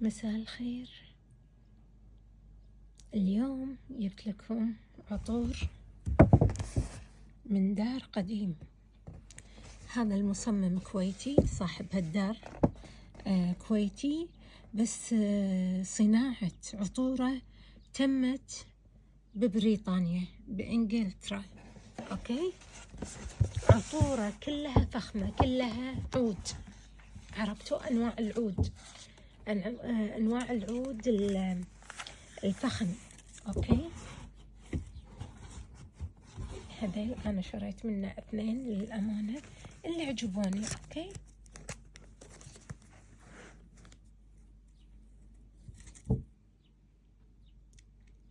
مساء الخير. اليوم جبت لكم عطور من دار قديم. هذا المصمم كويتي، صاحب هالدار كويتي، بس صناعة عطوره تمت ببريطانيا، بإنجلترا. أوكي، عطوره كلها فخمة، كلها عود. عرفتوا أنواع العود؟ أنواع العود الفخم. أوكي، هذيل أنا شريت منه 2 للأمانة اللي عجبوني. أوكي،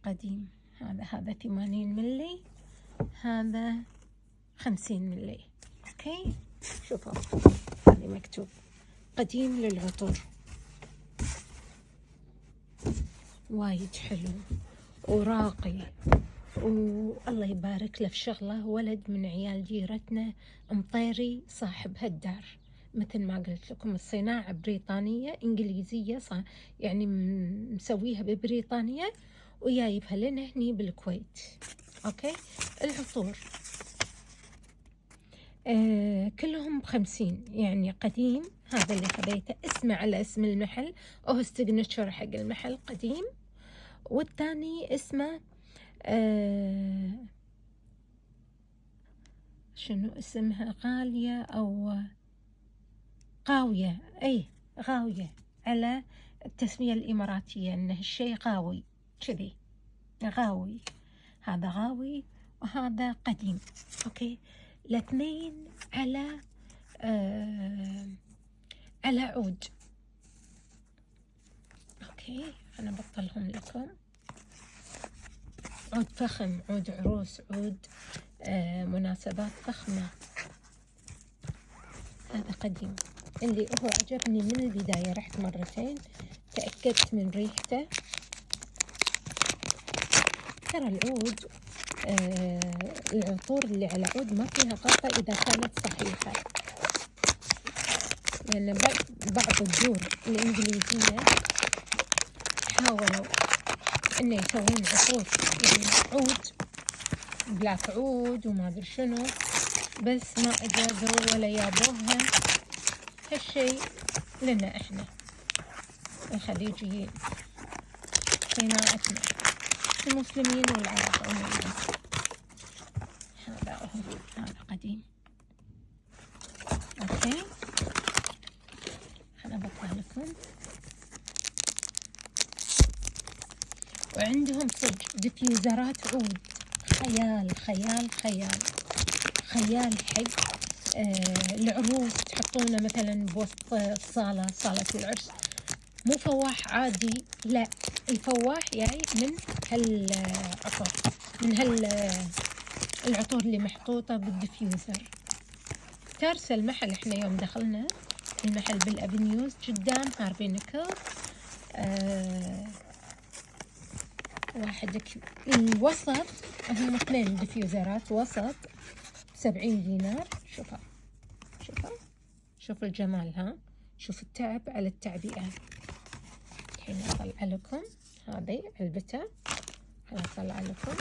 قديم. هذا 80 ملي، هذا 50 ملي. أوكي، شوفوا هذه مكتوب قديم للعطور. وايد حلو وراقي، والله يبارك له في شغله. ولد من عيال جيرتنا مطيري صاحب هالدار، مثل ما قلت لكم الصناعة بريطانية إنجليزية، يعني مسويها ببريطانيا وجايبها لنا هني بالكويت. أوكي، العطور كلهم ب50، يعني قديم. هذا اللي خذيته اسمه على اسم المحل، أو سيجنتشر حق المحل قديم. والثاني اسمه شنو اسمها، غالية أو غاوية. أي غاوية، على التسمية الإماراتية إنه الشيء غاوي كذي، غاوي. هذا غاوي وهذا قديم. أوكي، الاثنين على عود. أوكي، أنا بطلهم لكم. عود فخم، عود عروس، عود مناسبات فخمة. هذا قديم اللي هو عجبني من البداية، رحت مرتين تأكدت من ريحته. ترى العود العطور اللي على عود ما فيها غلطة إذا كانت صحيحة، لأن بعض الدور الإنجليزية حاولوا إنه يسوون عطور، يعني عود بلاك عود وما أدري شنو، بس ما قدروا ولا يابوها. هالشيء لنا إحنا الخليجيين، صناعتنا، المسلمين والعرب عموما. هذا قديم. أوكي، أنا بطلع لكم. وعندهم صدق ديفيوزرات عود، خيال خيال خيال خيال حق العروس، تحطونه مثلا بوسط الصالة، صالة العرس. مو فواح عادي، لا، الفواح جاي من هالعطور، من العطور اللي محطوطة بالديفيوزر. ترس المحل، احنا يوم دخلنا المحل بالأفنيوز قدام هارفي نيكل، واحد الوسط، هم 2 ديفيوزرات وسط 70 دينار. شوفوا شوفوا الجمال، ها، شوف التعب على التعبئة. الحين أطلع لكم هذه علبته، أطلع لكم.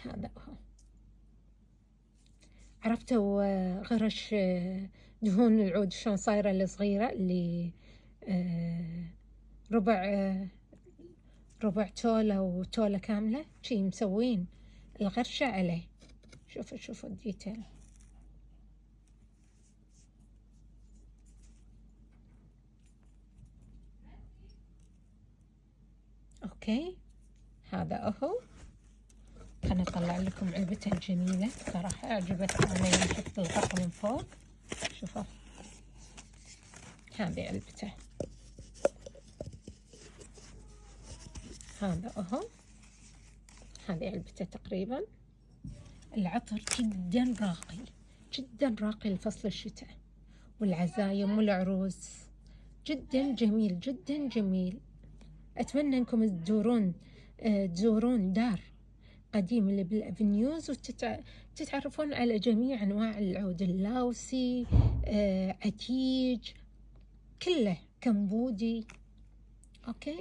هذا هو، عرفتوا غرش دهون العود شلون صايرة الصغيرة، اللي ربع تولة وتولة كاملة، شي مسوين الغرشة عليه. شوفوا الديتيل. اوكي، هذا هو. خلنا اطلع لكم علبته الجميلة، صراحة اعجبتني انا يوم شفت الغطا من فوق. شوفوا هذه علبته، هذا هو، هذه علبته تقريبا. العطر جدا راقي، جدا راقي لفصل الشتاء والعزايم والعروس، جدا جميل جدا جميل. أتمنى أنكم تزورون دار قديم اللي بالأفنيوز تتعرفون على جميع أنواع العود اللاوسي، عتيج، كله كمبودي. أوكي.